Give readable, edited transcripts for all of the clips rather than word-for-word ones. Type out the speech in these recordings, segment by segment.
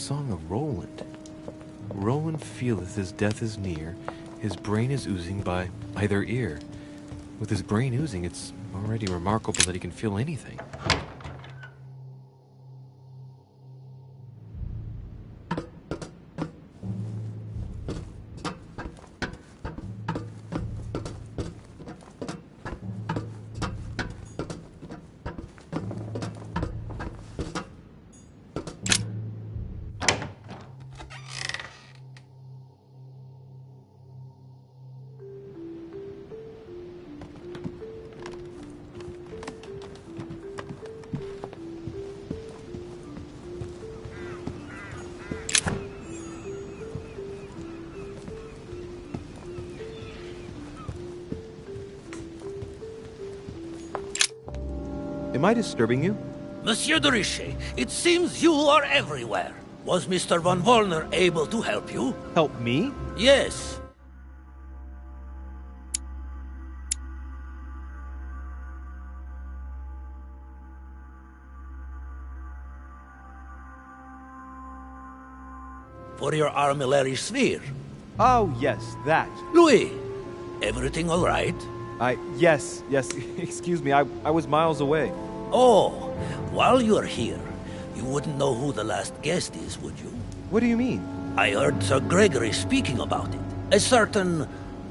song of Roland. Roland feeleth his death is near, his brain is oozing by their ear. With his brain oozing, it's already remarkable that he can feel anything. Am I disturbing you? Monsieur de Richet, it seems you are everywhere. Was Mr. von Wollner able to help you? Help me? Yes. For your armillary sphere. Oh, yes, that. Louis, everything all right? Yes, excuse me, I was miles away. Oh, while you're here, you wouldn't know who the last guest is, would you? What do you mean? I heard Sir Gregory speaking about it. A certain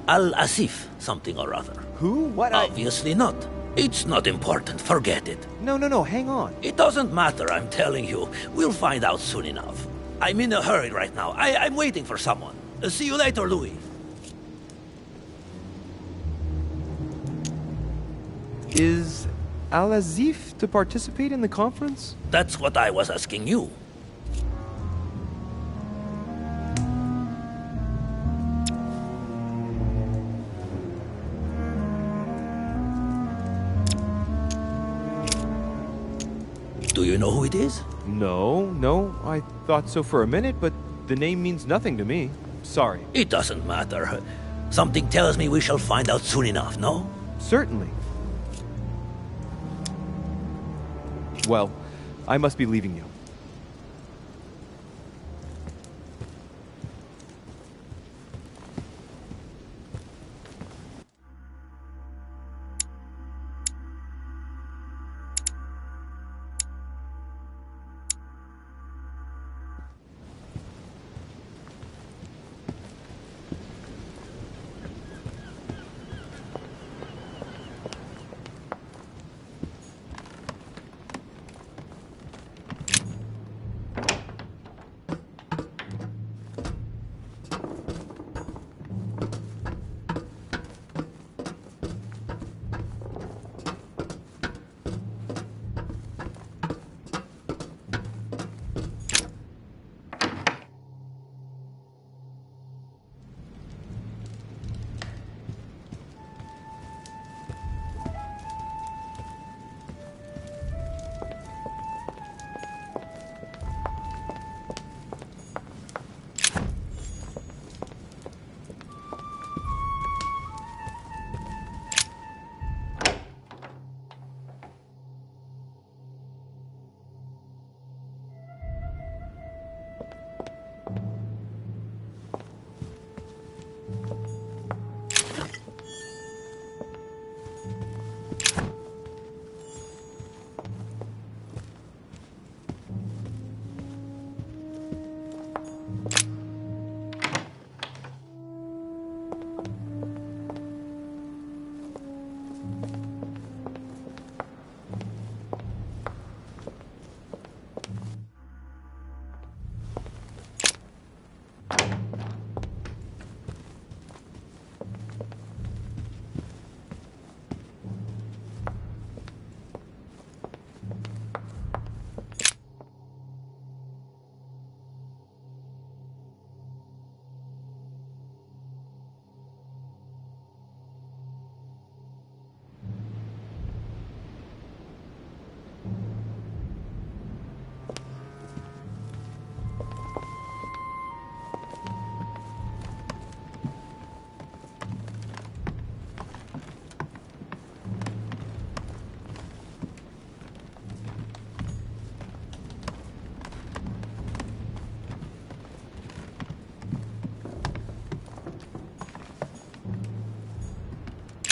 Al-Asif something or other. Who? What? Obviously not. It's not important, forget it. No, hang on. It doesn't matter, I'm telling you. We'll find out soon enough. I'm in a hurry right now. I'm waiting for someone. See you later, Louis. Is Al-Azif to participate in the conference? That's what I was asking you. Do you know who it is? No, I thought so for a minute, but the name means nothing to me. Sorry. It doesn't matter. Something tells me we shall find out soon enough, no? Certainly. Well, I must be leaving you.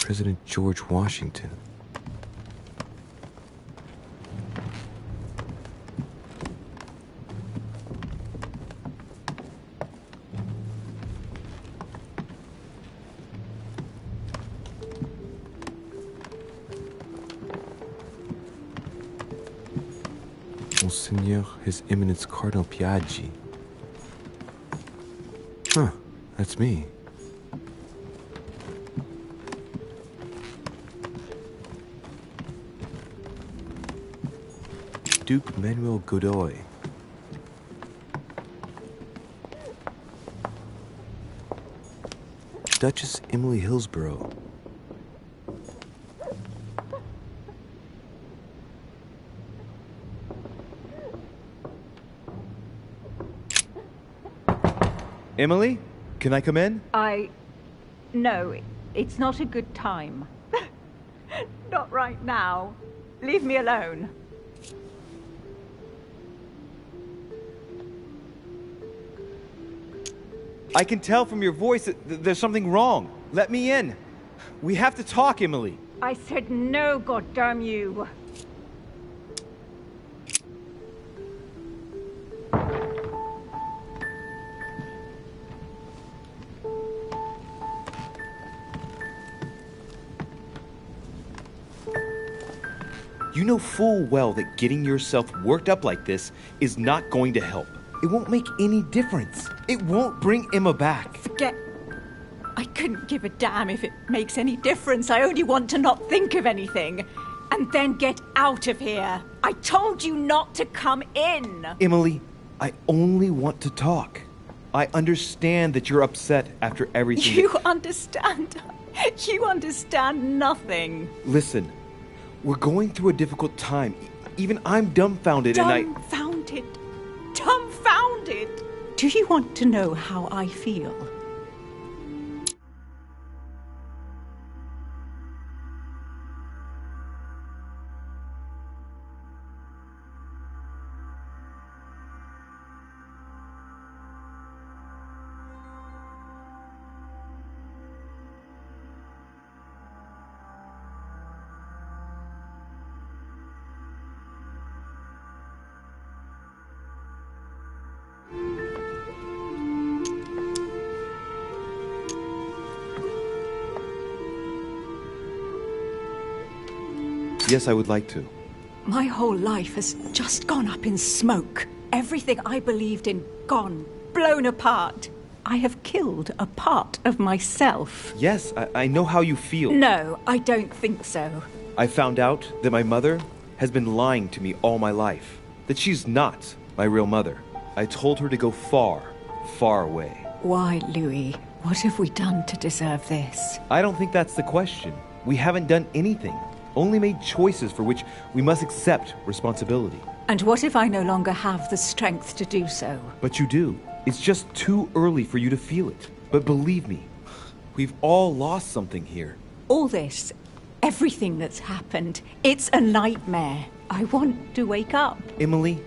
President George Washington. Monseigneur His Eminence Cardinal Piaggi. Huh, that's me. Duke Manuel Godoy. Duchess Emily Hillsborough. Emily, can I come in? No, it's not a good time. Not right now. Leave me alone. I can tell from your voice that there's something wrong. Let me in. We have to talk, Emily. I said no, goddamn you. You know full well that getting yourself worked up like this is not going to help. It won't make any difference. It won't bring Emma back. Forget. I couldn't give a damn if it makes any difference. I only want to not think of anything. And then get out of here. I told you not to come in. Emily, I only want to talk. I understand that you're upset after everything. You understand? You understand nothing. Listen, we're going through a difficult time. Even I'm dumbfounded Dumbfounded. Dumbfounded. Do you want to know how I feel? Yes, I would like to. My whole life has just gone up in smoke. Everything I believed in, gone, blown apart. I have killed a part of myself. Yes, I know how you feel. No, I don't think so. I found out that my mother has been lying to me all my life. That she's not my real mother. I told her to go far, far away. Why, Louis? What have we done to deserve this? I don't think that's the question. We haven't done anything. Only made choices for which we must accept responsibility. And what if I no longer have the strength to do so? But you do. It's just too early for you to feel it. But believe me, we've all lost something here. All this, everything that's happened, it's a nightmare. I want to wake up. Emily,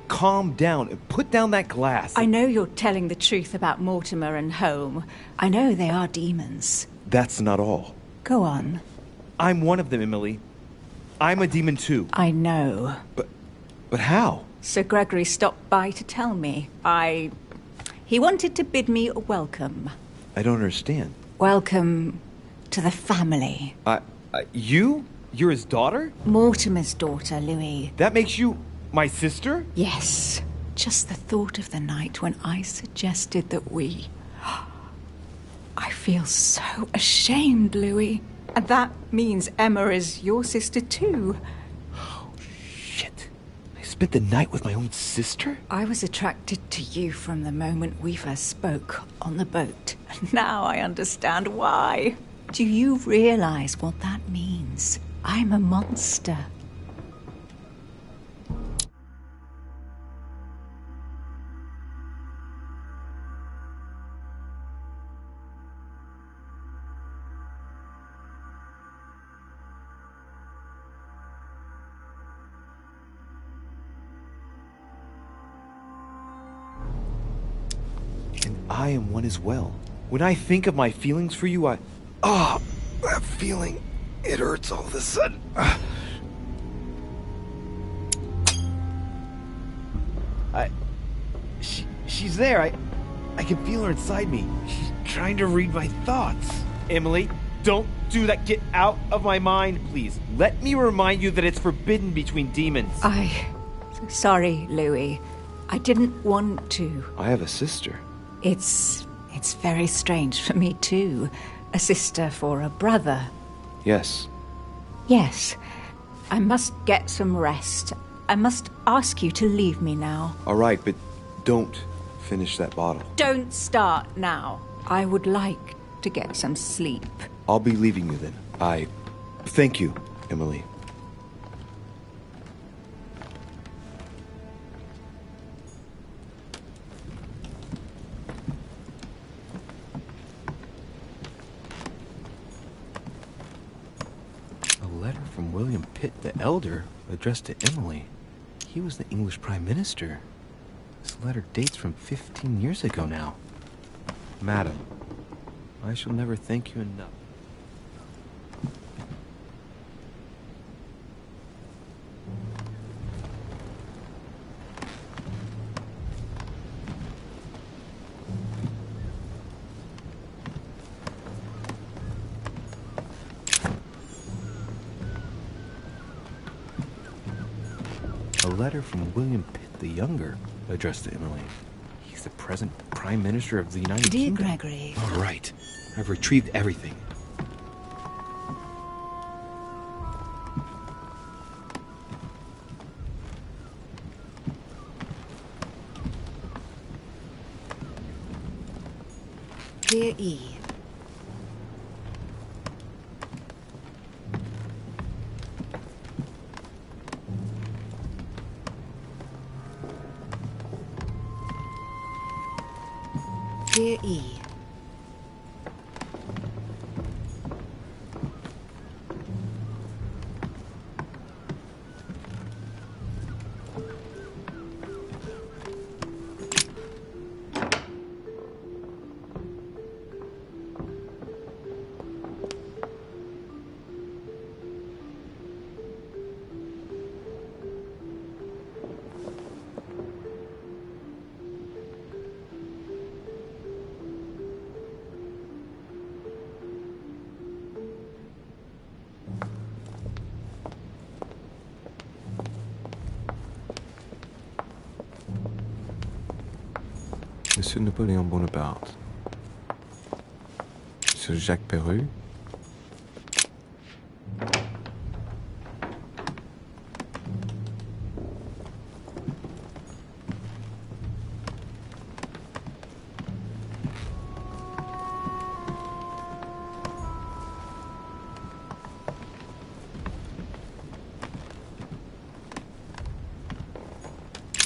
calm down and put down that glass. I know you're telling the truth about Mortimer and Home. I know they are demons. That's not all. Go on. I'm one of them, Emily. I'm a demon too. I know. But how? Sir Gregory stopped by to tell me. He wanted to bid me a welcome. I don't understand. Welcome to the family. You? You're his daughter? Mortimer's daughter, Louis. That makes you my sister? Yes. Just the thought of the night when I suggested that we... I feel so ashamed, Louis. And that means Emma is your sister too. Oh, shit. I spent the night with my own sister? I was attracted to you from the moment we first spoke on the boat. And now I understand why. Do you realize what that means? I'm a monster. I am one as well. When I think of my feelings for you, That feeling, it hurts all of a sudden. She's there. I can feel her inside me. She's trying to read my thoughts. Emily, don't do that. Get out of my mind, please. Let me remind you that it's forbidden between demons. Sorry, Louis. I didn't want to. I have a sister. It's very strange for me, too. A sister for a brother. Yes. Yes. I must get some rest. I must ask you to leave me now. All right, but don't finish that bottle. Don't start now. I would like to get some sleep. I'll be leaving you then. Thank you, Emily. A letter from William Pitt the Elder, addressed to Emily. He was the English Prime Minister. This letter dates from 15 years ago now. Madam, I shall never thank you enough. A letter from William Pitt the Younger, addressed to Emily. He's the present Prime Minister of the United Dear Kingdom. Gregory. All right. I've retrieved everything. Dear E. Dear E. Monsieur Napoléon Bonaparte. Monsieur Jacques Perru.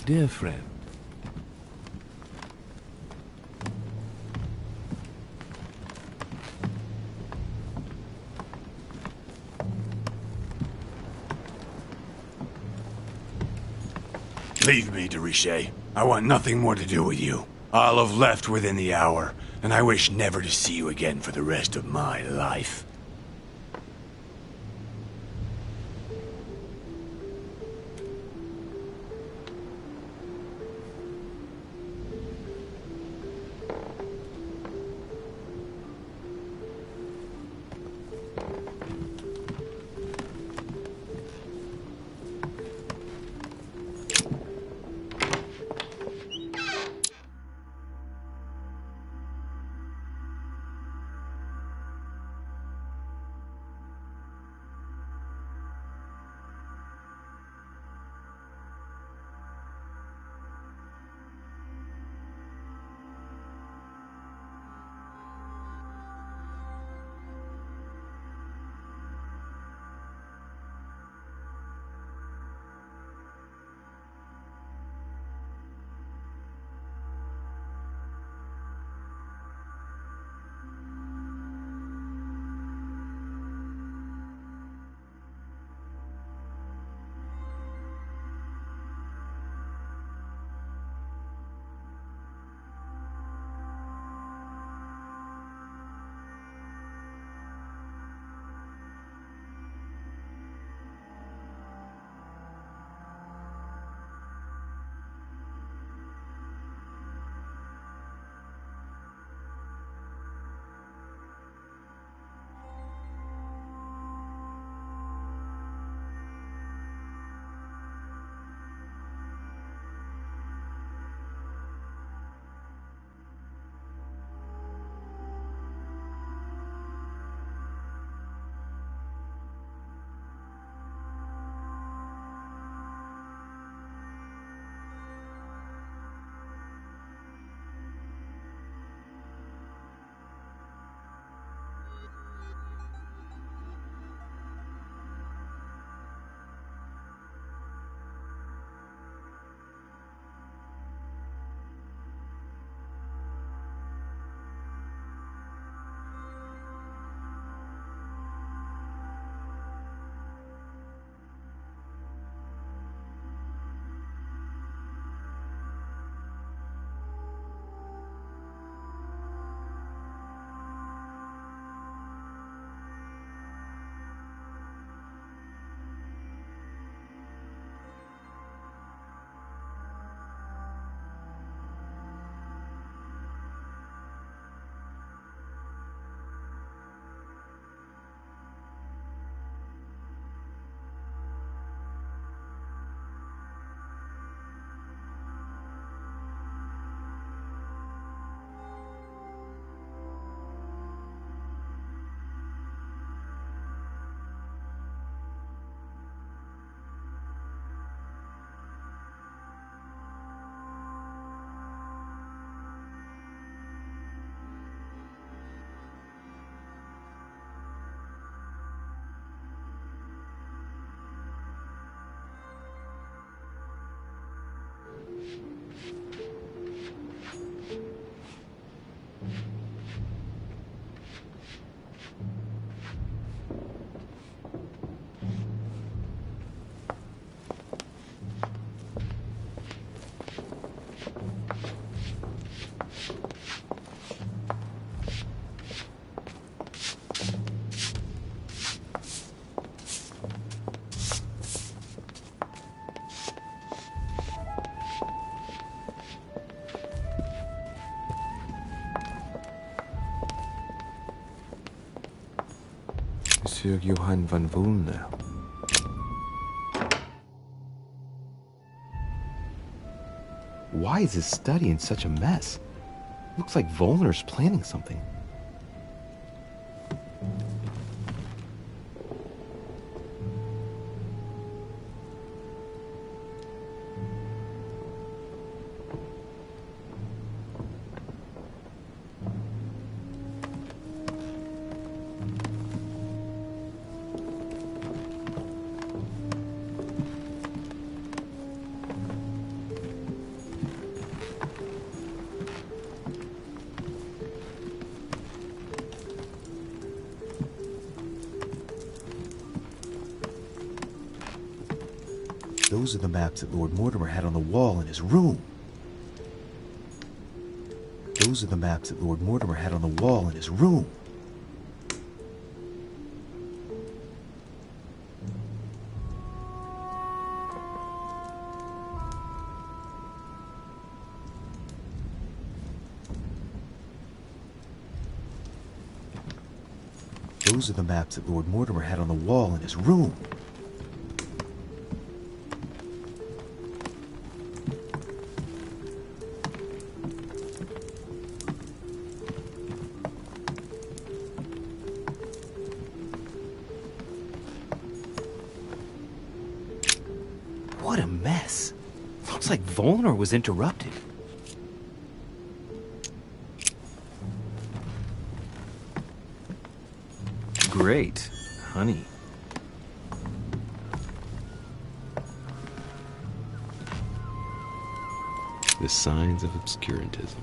Dear friend, leave me, de Richet. I want nothing more to do with you. I'll have left within the hour, and I wish never to see you again for the rest of my life. Monsieur Johann van Volner. Why is his study in such a mess? Looks like Volner's planning something. Those are the maps that Lord Mortimer had on the wall in his room. Those are the maps that Lord Mortimer had on the wall in his room. Those are the maps that Lord Mortimer had on the wall in his room. What a mess. Looks like Volner was interrupted. Great. Honey. The signs of obscurantism.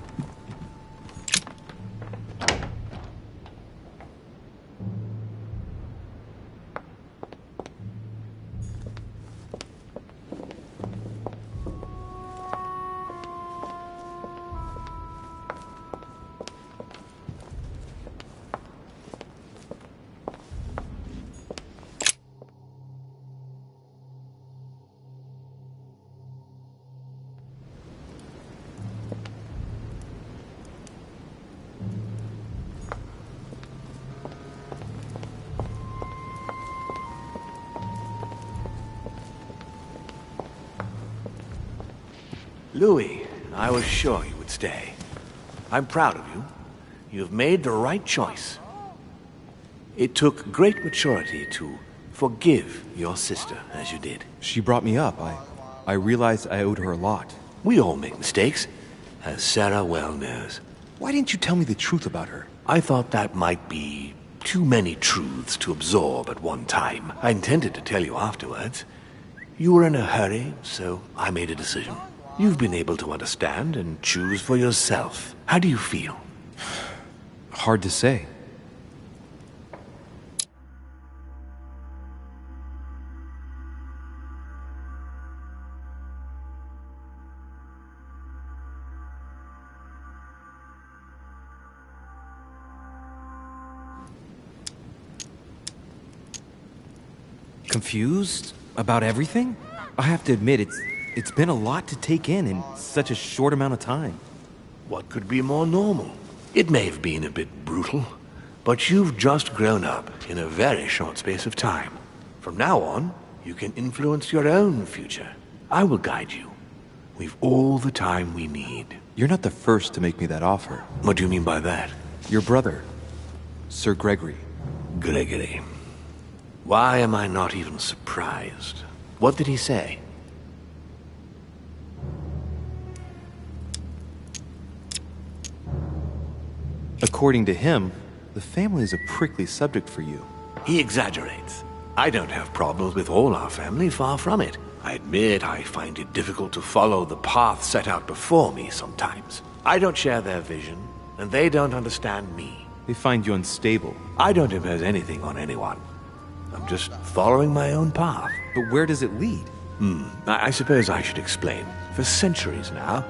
Louis, I was sure you would stay. I'm proud of you. You've made the right choice. It took great maturity to forgive your sister as you did. She brought me up. I realized I owed her a lot. We all make mistakes, as Sarah well knows. Why didn't you tell me the truth about her? I thought that might be too many truths to absorb at one time. I intended to tell you afterwards. You were in a hurry, so I made a decision. You've been able to understand and choose for yourself. How do you feel? Hard to say. Confused about everything? I have to admit, it's been a lot to take in such a short amount of time. What could be more normal? It may have been a bit brutal, but you've just grown up in a very short space of time. From now on, you can influence your own future. I will guide you. We've all the time we need. You're not the first to make me that offer. What do you mean by that? Your brother, Sir Gregory. Gregory. Why am I not even surprised? What did he say? According to him, the family is a prickly subject for you. He exaggerates. I don't have problems with all our family, far from it. I admit I find it difficult to follow the path set out before me sometimes. I don't share their vision, and they don't understand me. They find you unstable. I don't impose anything on anyone. I'm just following my own path. But where does it lead? I suppose I should explain. For centuries now,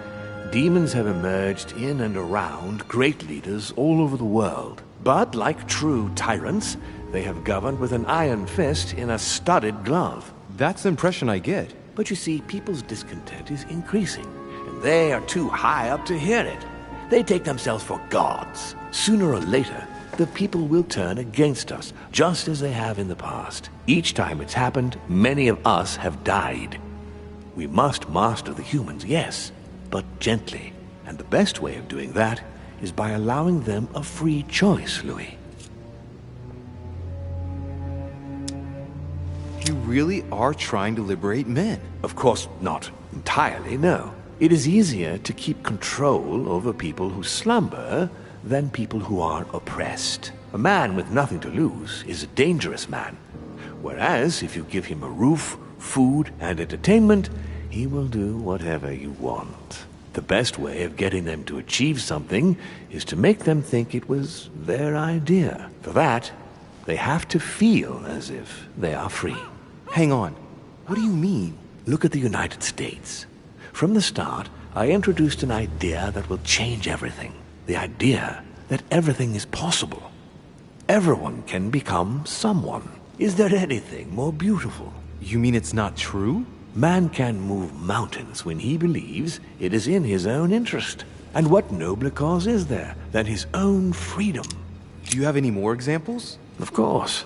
demons have emerged in and around great leaders all over the world. But like true tyrants, they have governed with an iron fist in a studded glove. That's the impression I get. But you see, people's discontent is increasing, and they are too high up to hear it. They take themselves for gods. Sooner or later, the people will turn against us, just as they have in the past. Each time it's happened, many of us have died. We must master the humans, yes, but gently. And the best way of doing that is by allowing them a free choice, Louis. You really are trying to liberate men. Of course, not entirely, no. It is easier to keep control over people who slumber than people who are oppressed. A man with nothing to lose is a dangerous man. Whereas, if you give him a roof, food, and entertainment, he will do whatever you want. The best way of getting them to achieve something is to make them think it was their idea. For that, they have to feel as if they are free. Hang on. What do you mean? Look at the United States. From the start, I introduced an idea that will change everything. The idea that everything is possible. Everyone can become someone. Is there anything more beautiful? You mean it's not true? Man can move mountains when he believes it is in his own interest. And what nobler cause is there than his own freedom? Do you have any more examples? Of course.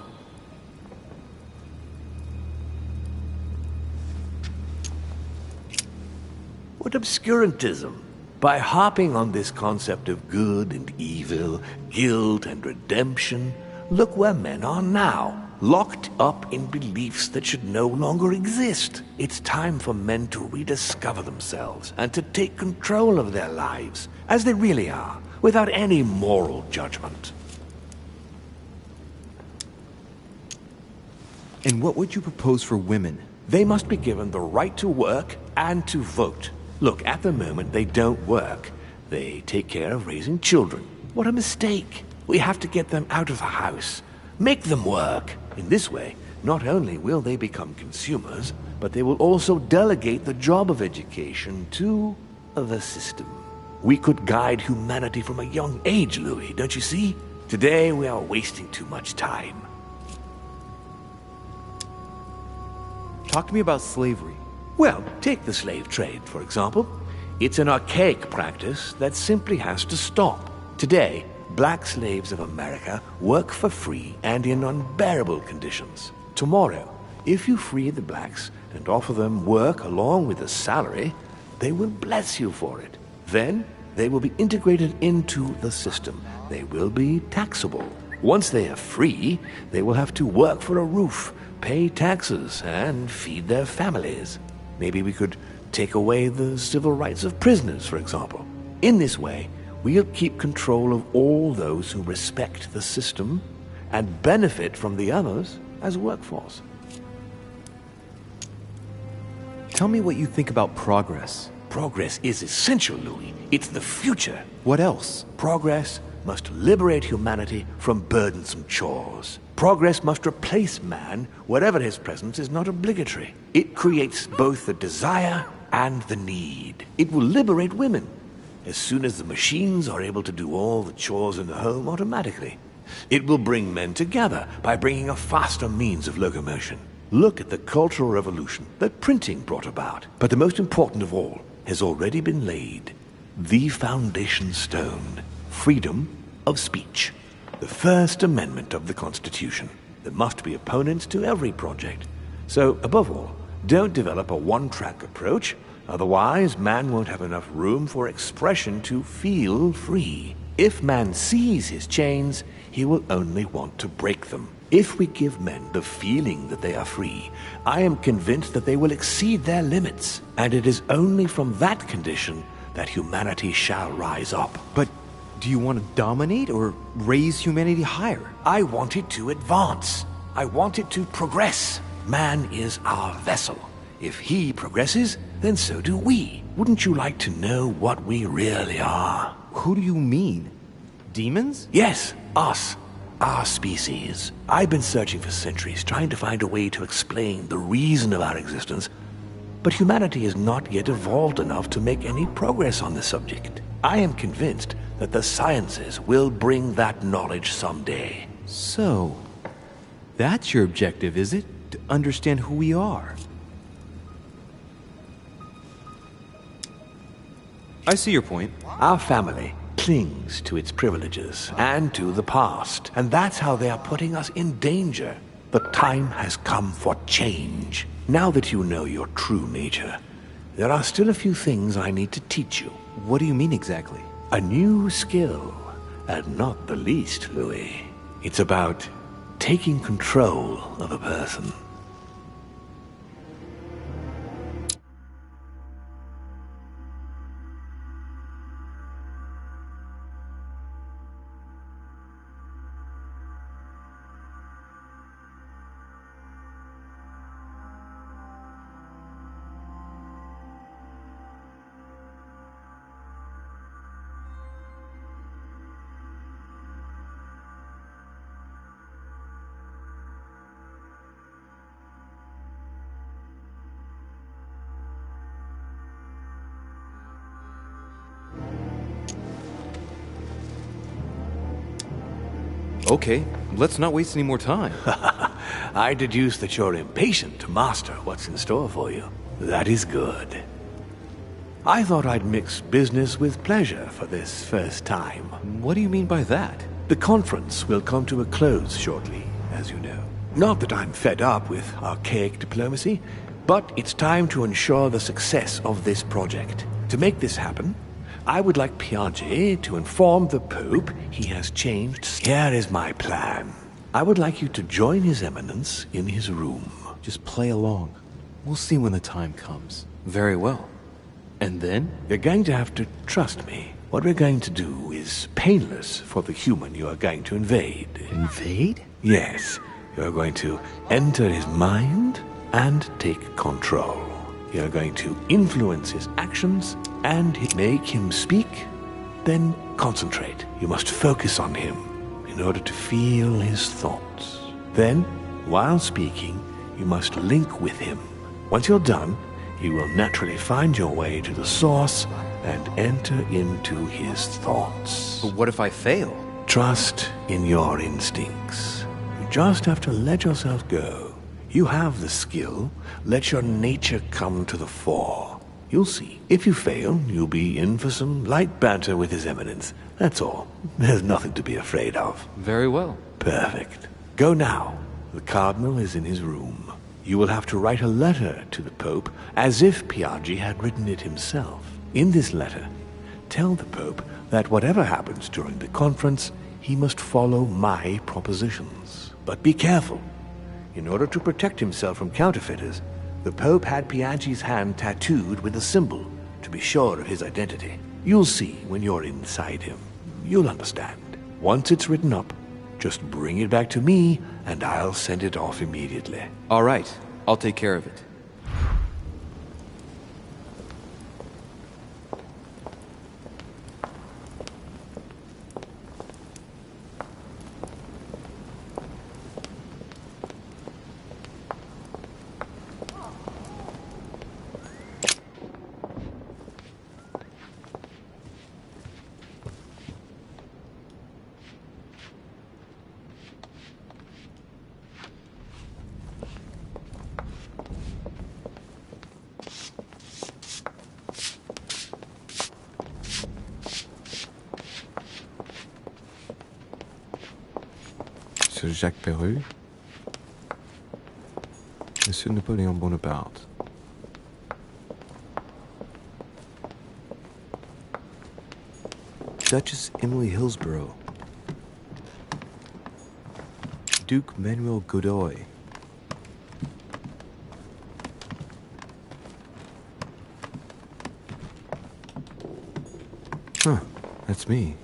What obscurantism! By harping on this concept of good and evil, guilt and redemption, look where men are now. Locked up in beliefs that should no longer exist. It's time for men to rediscover themselves and to take control of their lives as they really are, without any moral judgment. And what would you propose for women? They must be given the right to work and to vote. Look, at the moment they don't work. They take care of raising children. What a mistake. We have to get them out of the house. Make them work. In this way, not only will they become consumers, but they will also delegate the job of education to the system. We could guide humanity from a young age, Louis, don't you see? Today we are wasting too much time. Talk to me about slavery. Well, take the slave trade, for example. It's an archaic practice that simply has to stop. Today, black slaves of America work for free and in unbearable conditions. Tomorrow, if you free the blacks and offer them work along with a salary, they will bless you for it. Then, they will be integrated into the system. They will be taxable. Once they are free, they will have to work for a roof, pay taxes, and feed their families. Maybe we could take away the civil rights of prisoners, for example. In this way, we'll keep control of all those who respect the system and benefit from the others as a workforce. Tell me what you think about progress. Progress is essential, Louis. It's the future. What else? Progress must liberate humanity from burdensome chores. Progress must replace man wherever his presence is not obligatory. It creates both the desire and the need. It will liberate women as soon as the machines are able to do all the chores in the home automatically. It will bring men together by bringing a faster means of locomotion. Look at the Cultural Revolution that printing brought about. But the most important of all has already been laid. The foundation stone. Freedom of speech. The First Amendment of the Constitution. There must be opponents to every project. So, above all, don't develop a one-track approach. Otherwise, man won't have enough room for expression to feel free. If man sees his chains, he will only want to break them. If we give men the feeling that they are free, I am convinced that they will exceed their limits. And it is only from that condition that humanity shall rise up. But do you want to dominate or raise humanity higher? I want it to advance. I want it to progress. Man is our vessel. If he progresses, then so do we. Wouldn't you like to know what we really are? Who do you mean? Demons? Yes, us. Our species. I've been searching for centuries, trying to find a way to explain the reason of our existence. But humanity has not yet evolved enough to make any progress on the subject. I am convinced that the sciences will bring that knowledge someday. So, that's your objective, is it? To understand who we are? I see your point. Our family clings to its privileges and to the past. And that's how they are putting us in danger. The time has come for change. Now that you know your true nature, there are still a few things I need to teach you. What do you mean exactly? A new skill, and not the least, Louis. It's about taking control of a person. Okay, let's not waste any more time. I deduce that you're impatient to master what's in store for you. That is good. I thought I'd mix business with pleasure for this first time. What do you mean by that? The conference will come to a close shortly, as you know. Not that I'm fed up with archaic diplomacy, but it's time to ensure the success of this project. To make this happen, I would like Piaggi to inform the Pope he has changed. Here is my plan. I would like you to join His Eminence in his room. Just play along. We'll see when the time comes. Very well. And then? You're going to have to trust me. What we're going to do is painless for the human you are going to invade. Invade? Yes. You're going to enter his mind and take control. You're going to influence his actions and make him speak, then concentrate. You must focus on him in order to feel his thoughts. Then, while speaking, you must link with him. Once you're done, you will naturally find your way to the source and enter into his thoughts. But what if I fail? Trust in your instincts. You just have to let yourself go. You have the skill. Let your nature come to the fore. You'll see. If you fail, you'll be in for some light banter with His Eminence. That's all. There's nothing to be afraid of. Very well. Perfect. Go now. The Cardinal is in his room. You will have to write a letter to the Pope as if Piaggi had written it himself. In this letter, tell the Pope that whatever happens during the conference, he must follow my propositions. But be careful. In order to protect himself from counterfeiters, the Pope had Piaggi's hand tattooed with a symbol to be sure of his identity. You'll see when you're inside him. You'll understand. Once it's written up, just bring it back to me and I'll send it off immediately. All right, I'll take care of it. Monsieur Jacques Perru, Monsieur Napoleon Bonaparte. Duchess Emily Hillsborough. Duke Manuel Godoy. Huh, that's me.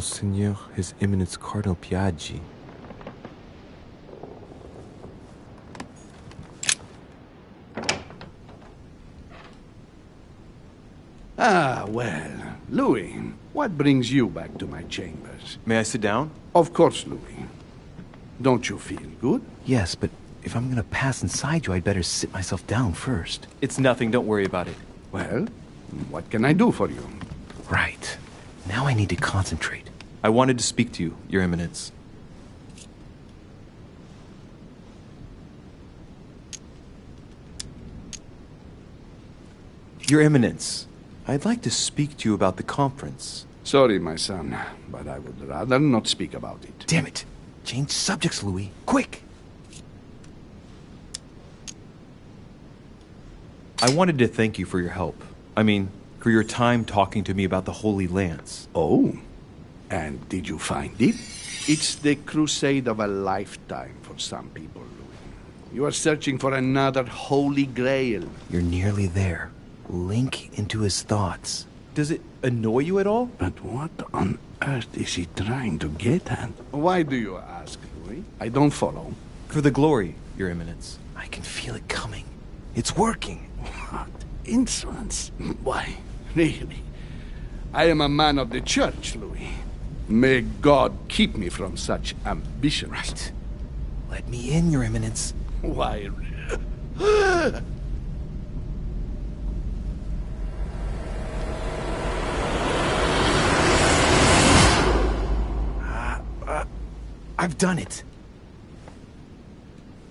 Monseigneur, His Eminence Cardinal Piaggi. Ah, well, Louis, what brings you back to my chambers? May I sit down? Of course, Louis. Don't you feel good? Yes, but if I'm gonna pass inside you, I'd better sit myself down first. It's nothing, don't worry about it. Well, what can I do for you? Right. Now I need to concentrate. I wanted to speak to you, Your Eminence. Your Eminence, I'd like to speak to you about the conference. Sorry, my son, but I would rather not speak about it. Damn it! Change subjects, Louis. Quick! I wanted to thank you for your help. I mean, for your time talking to me about the Holy Lance. Oh, and did you find it? It's the crusade of a lifetime for some people, Louis. You are searching for another Holy Grail. You're nearly there. Link into his thoughts. Does it annoy you at all? But what on earth is he trying to get at? Why do you ask, Louis? I don't follow. For the glory, Your Eminence. I can feel it coming. It's working. What insolence. Why, really? I am a man of the church, Louis. May God keep me from such ambition. Right. Let me in, Your Eminence. Why? I've done it.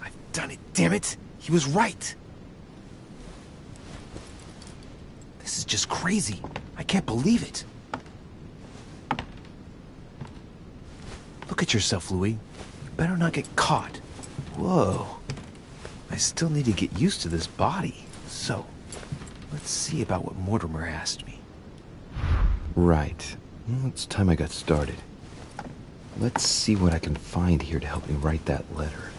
I've done it, damn it. He was right. This is just crazy. I can't believe it. Look at yourself, Louis. You better not get caught. Whoa. I still need to get used to this body. So, let's see about what Mortimer asked me. Right. Well, it's time I got started. Let's see what I can find here to help me write that letter.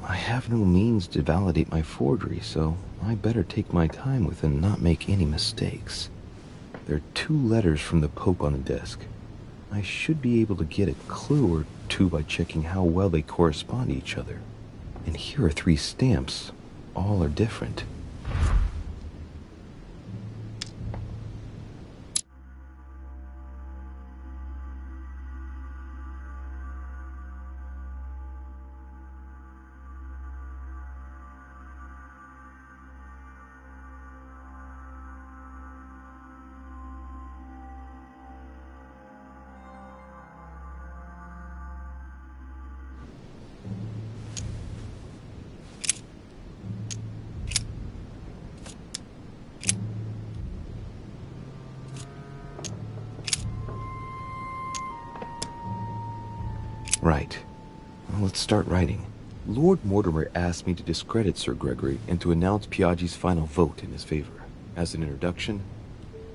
I have no means to validate my forgery, so I better take my time with it and not make any mistakes. There are 2 letters from the Pope on the desk. I should be able to get a clue or 2 by checking how well they correspond to each other. And here are 3 stamps. All are different. Right. Well, let's start writing. Lord Mortimer asked me to discredit Sir Gregory and to announce Piaggi's final vote in his favor. As an introduction,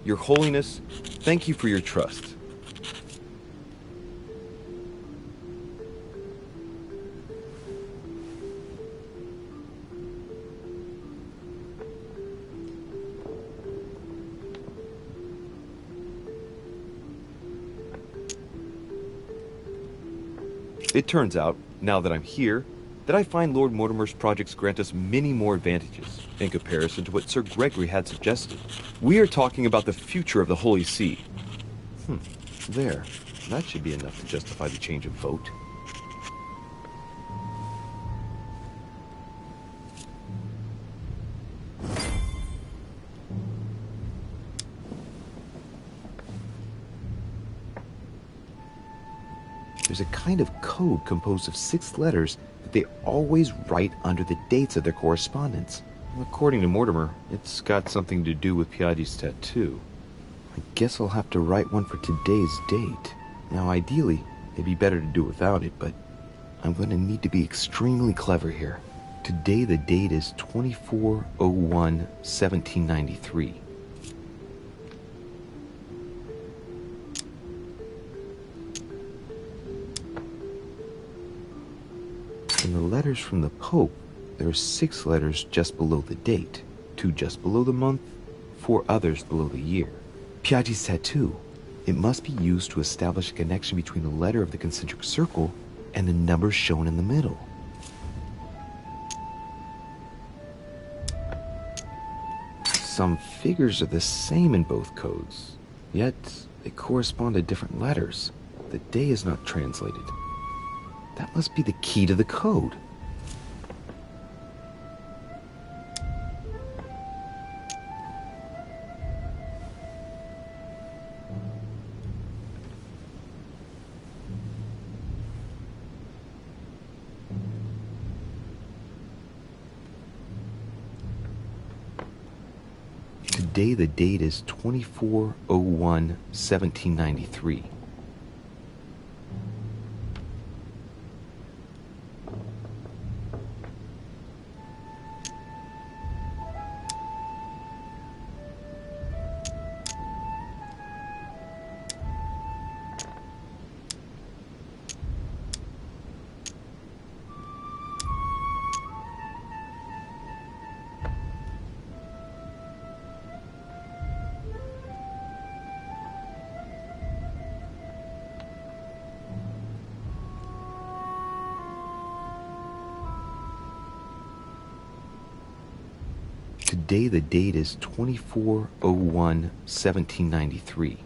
Your Holiness, thank you for your trust. It turns out, now that I'm here, that I find Lord Mortimer's projects grant us many more advantages in comparison to what Sir Gregory had suggested. We are talking about the future of the Holy See. There. That should be enough to justify the change of vote. There's a kind of code composed of 6 letters that they always write under the dates of their correspondence. According to Mortimer, it's got something to do with Piaggi's tattoo. I guess I'll have to write one for today's date. Now, ideally, it'd be better to do without it, but I'm going to need to be extremely clever here. Today, the date is 24/01/1793. In the letters from the Pope, there are 6 letters just below the date, 2 just below the month, 4 others below the year. Piaggi's tattoo. It must be used to establish a connection between the letter of the concentric circle and the number shown in the middle. Some figures are the same in both codes, yet they correspond to different letters. The day is not translated. That must be the key to the code. Today the date is 24/01/1793. Today the date is 24/01/1793.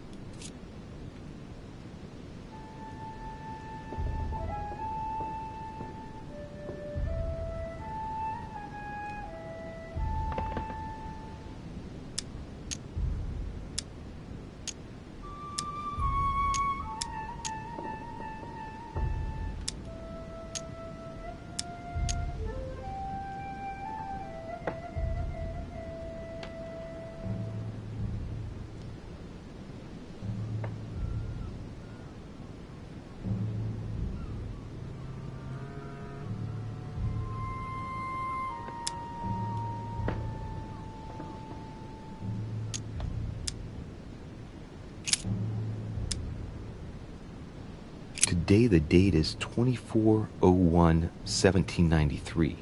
Today the date is 24/01/1793.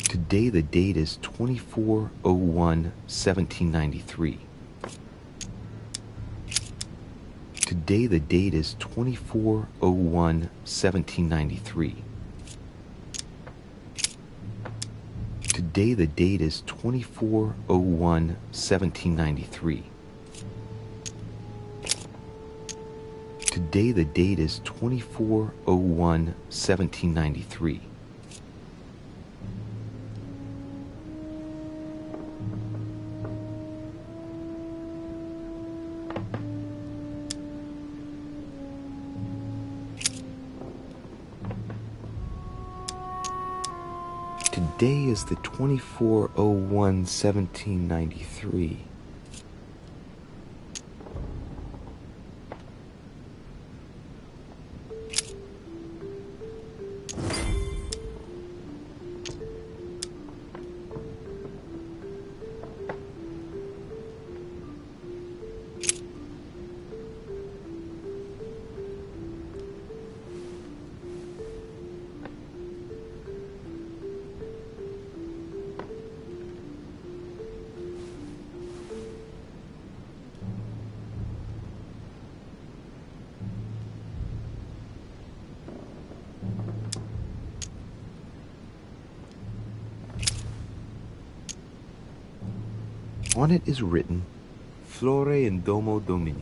Today the date is 24/01/1793. Today the date is 24/01/1793. Today the date is 24/01/1793. Today the date is 24/01/1793. Today is the 24/01/1793. On it is written, Flore in Domo Domini.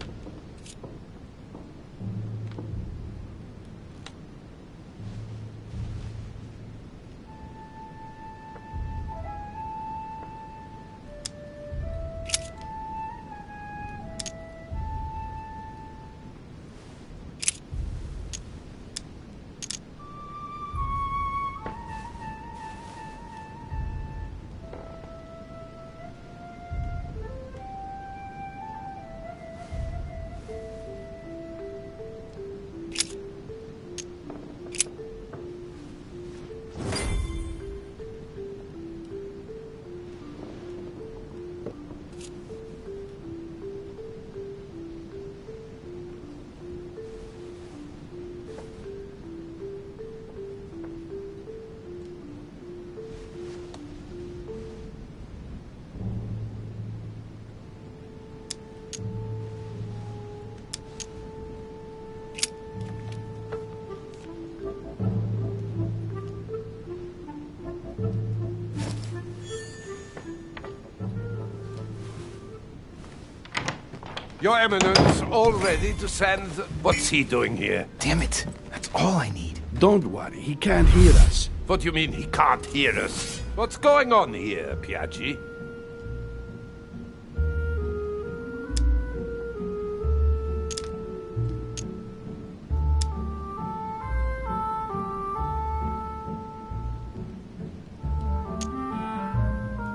Your Eminence, all ready to send... What's he doing here? Damn it. That's all I need. Don't worry, he can't hear us. What do you mean he can't hear us? What's going on here, Piaggi?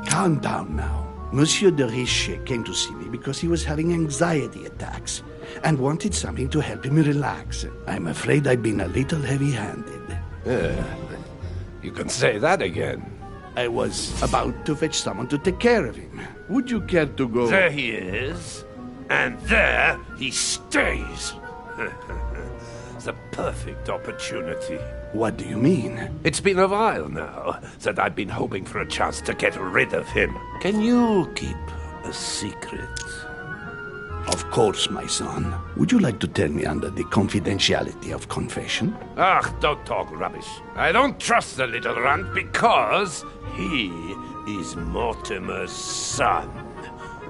Calm down now. Monsieur de Richet came to see me because he was having anxiety attacks and wanted something to help him relax. I'm afraid I've been a little heavy-handed. You can say that again. I was about to fetch someone to take care of him. Would you care to go? There he is, and there he stays. The perfect opportunity. What do you mean? It's been a while now that I've been hoping for a chance to get rid of him. Can you keep a secret? Of course, my son. Would you like to tell me under the confidentiality of confession? Ah, don't talk rubbish. I don't trust the little runt because he is Mortimer's son.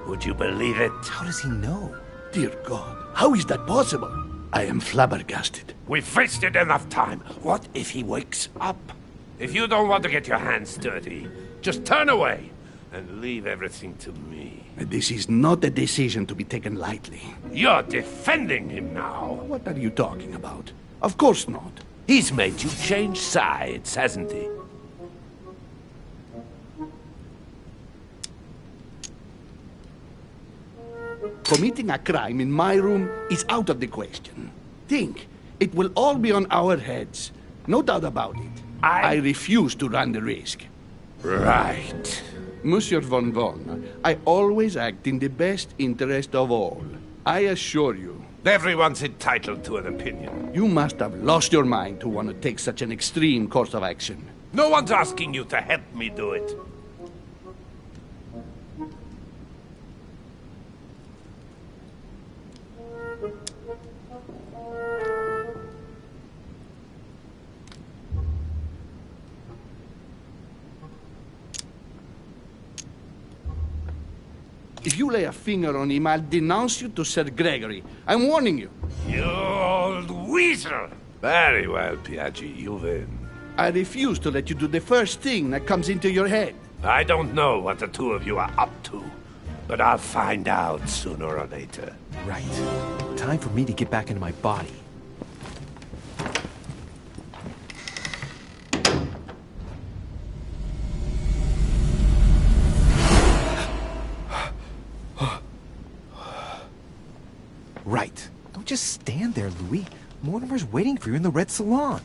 Would you believe it? How does he know? Dear God, how is that possible? I am flabbergasted. We've wasted enough time. What if he wakes up? If you don't want to get your hands dirty, just turn away and leave everything to me. This is not a decision to be taken lightly. You're defending him now. What are you talking about? Of course not. He's made you change sides, hasn't he? Committing a crime in my room is out of the question. Think, it will all be on our heads. No doubt about it. I refuse to run the risk. Right. Monsieur von Von, I always act in the best interest of all. I assure you. Everyone's entitled to an opinion. You must have lost your mind to want to take such an extreme course of action. No one's asking you to help me do it. If you lay a finger on him, I'll denounce you to Sir Gregory. I'm warning you. You old weasel! Very well, Piaggi, you win. I refuse to let you do the first thing that comes into your head. I don't know what the two of you are up to, but I'll find out sooner or later. Right. Time for me to get back into my body. Right. Don't just stand there, Louis. Mortimer's waiting for you in the red salon.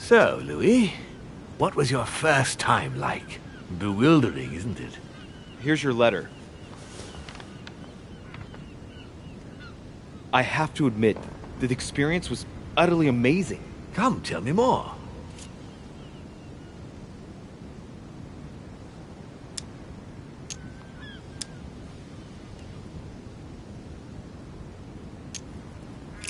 So, Louis, what was your first time like? Bewildering, isn't it? Here's your letter. I have to admit, the experience was utterly amazing. Come, tell me more.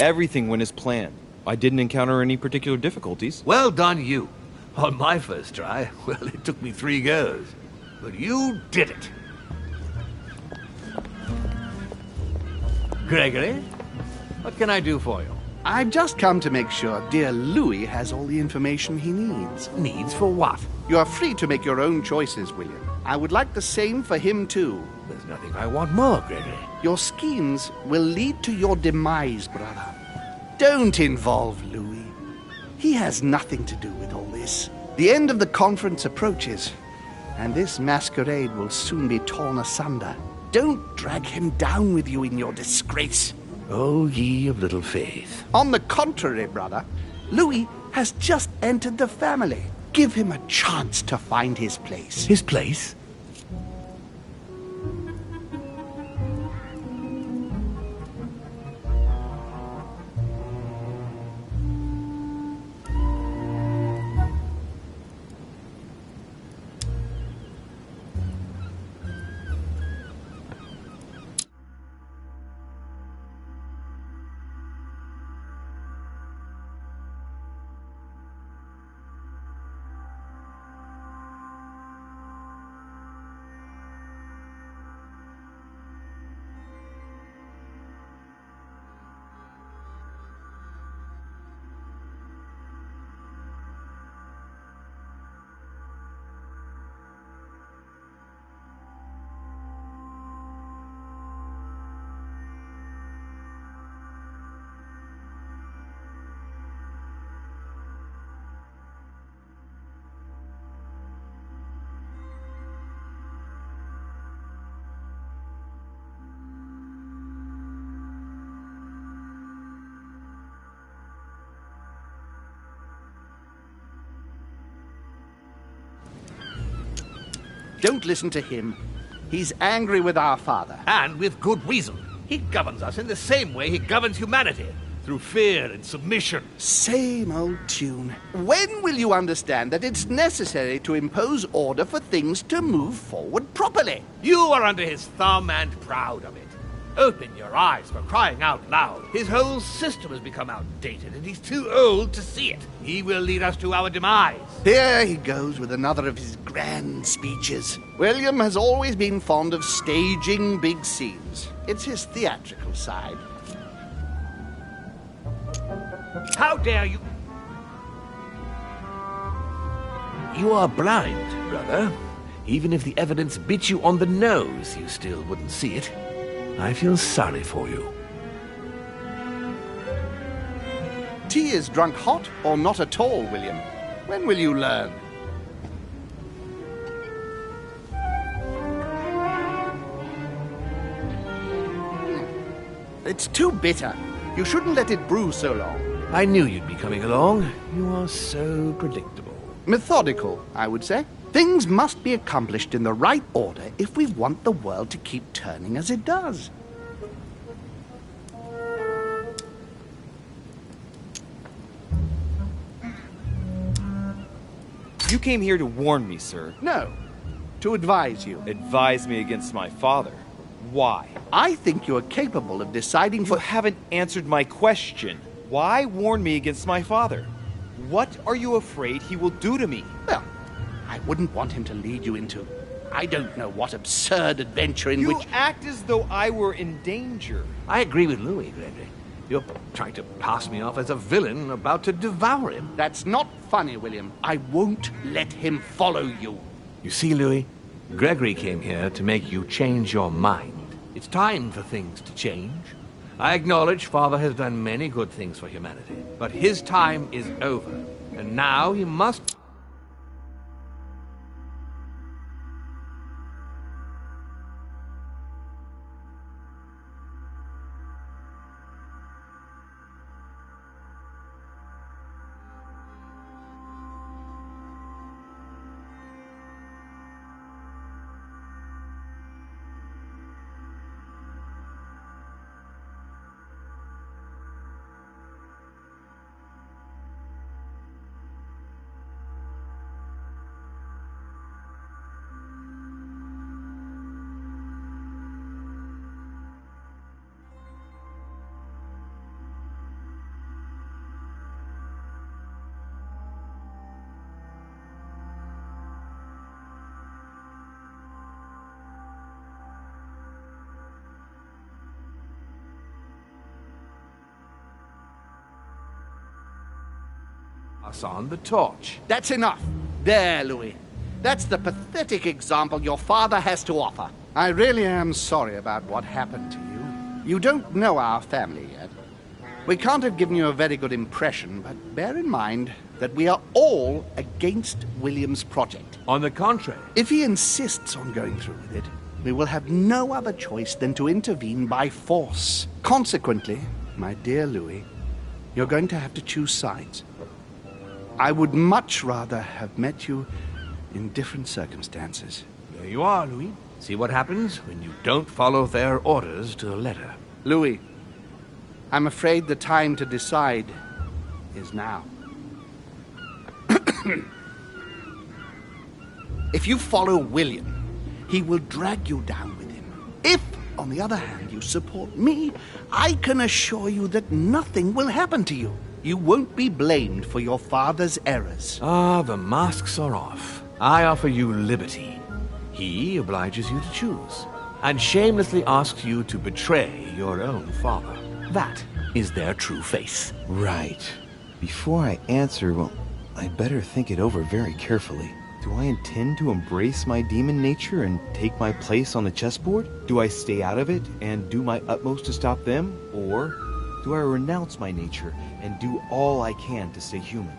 Everything went as planned. I didn't encounter any particular difficulties. Well done, you. On my first try, well, it took me 3 goes. But you did it. Gregory, what can I do for you? I've just come to make sure dear Louis has all the information he needs. Needs for what? You are free to make your own choices, William. I would like the same for him, too. There's nothing I want more, Gregory. Your schemes will lead to your demise, brother. Don't involve Louis. He has nothing to do with all this. The end of the conference approaches, and this masquerade will soon be torn asunder. Don't drag him down with you in your disgrace. Oh, ye of little faith. On the contrary, brother, Louis has just entered the family. Give him a chance to find his place. His place? Don't listen to him. He's angry with our father. And with good reason. He governs us in the same way he governs humanity, through fear and submission. Same old tune. When will you understand that it's necessary to impose order for things to move forward properly? You are under his thumb and proud of it. Open your eyes, for crying out loud. His whole system has become outdated, and he's too old to see it. He will lead us to our demise. Here he goes with another of his grand speeches. William has always been fond of staging big scenes. It's his theatrical side. How dare you? You are blind, brother. Even if the evidence bit you on the nose, you still wouldn't see it. I feel sorry for you. Tea is drunk hot or not at all, William? When will you learn? It's too bitter. You shouldn't let it brew so long. I knew you'd be coming along. You are so predictable. Methodical, I would say. Things must be accomplished in the right order if we want the world to keep turning as it does. You came here to warn me, sir. No, to advise you. Advise me against my father. Why? I think you are capable of deciding You for... haven't answered my question. Why warn me against my father? What are you afraid he will do to me? Well, I wouldn't want him to lead you into... I don't know what absurd adventure in You which... act as though I were in danger. I agree with Louis, Gregory. You're trying to pass me off as a villain about to devour him. That's not funny, William. I won't let him follow you. You see, Louis, Gregory came here to make you change your mind. It's time for things to change. I acknowledge Father has done many good things for humanity, but his time is over, and now he must... pass on the torch. That's enough. There, Louis. That's the pathetic example your father has to offer. I really am sorry about what happened to you. You don't know our family yet. We can't have given you a very good impression, but bear in mind that we are all against William's project. On the contrary. If he insists on going through with it, we will have no other choice than to intervene by force. Consequently, my dear Louis, you're going to have to choose sides. I would much rather have met you in different circumstances. There you are, Louis. See what happens when you don't follow their orders to the letter. Louis, I'm afraid the time to decide is now. If you follow William, he will drag you down with him. If, on the other hand, you support me, I can assure you that nothing will happen to you. You won't be blamed for your father's errors. Ah, the masks are off. I offer you liberty. He obliges you to choose, and shamelessly asks you to betray your own father. That is their true face. Right. Before I answer, well, I'd better think it over very carefully. Do I intend to embrace my demon nature and take my place on the chessboard? Do I stay out of it and do my utmost to stop them? Or do I renounce my nature and do all I can to stay human?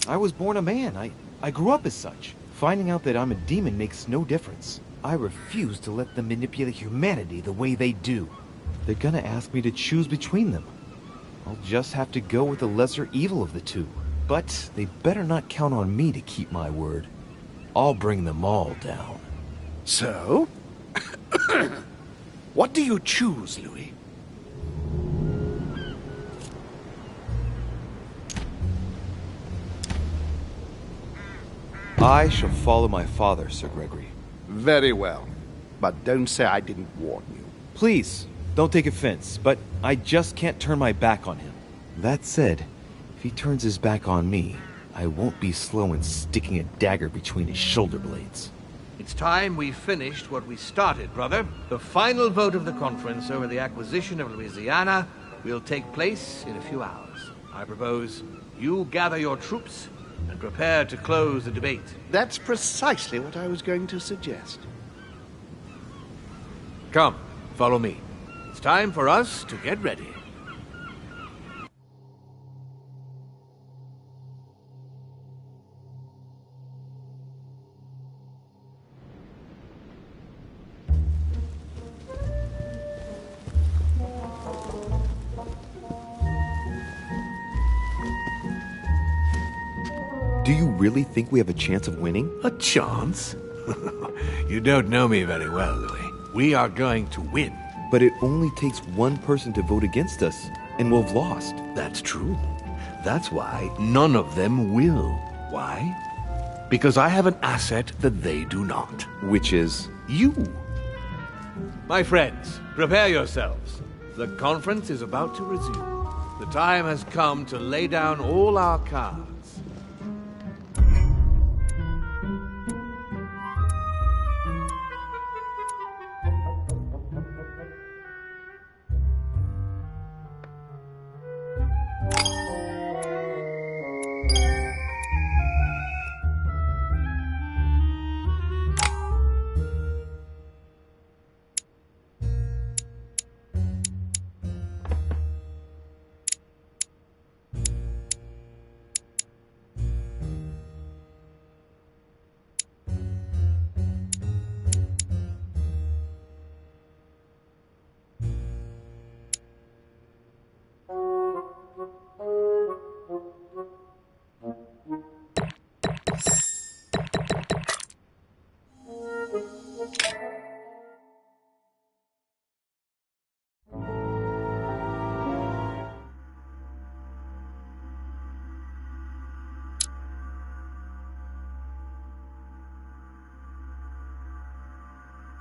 I was born a man. I grew up as such. Finding out that I'm a demon makes no difference. I refuse to let them manipulate humanity the way they do. They're gonna ask me to choose between them. I'll just have to go with the lesser evil of the two. But they better not count on me to keep my word. I'll bring them all down. So? What do you choose, Louis? I shall follow my father, Sir Gregory. Very well. But don't say I didn't warn you. Please, don't take offense, but I just can't turn my back on him. That said, if he turns his back on me, I won't be slow in sticking a dagger between his shoulder blades. It's time we finished what we started, brother. The final vote of the conference over the acquisition of Louisiana will take place in a few hours. I propose you gather your troops and prepare to close the debate. That's precisely what I was going to suggest. Come, follow me. It's time for us to get ready. Do you really think we have a chance of winning? A chance? You don't know me very well, Louis. We are going to win. But it only takes one person to vote against us, and we'll have lost. That's true. That's why none of them will. Why? Because I have an asset that they do not. Which is? You. My friends, prepare yourselves. The conference is about to resume. The time has come to lay down all our cards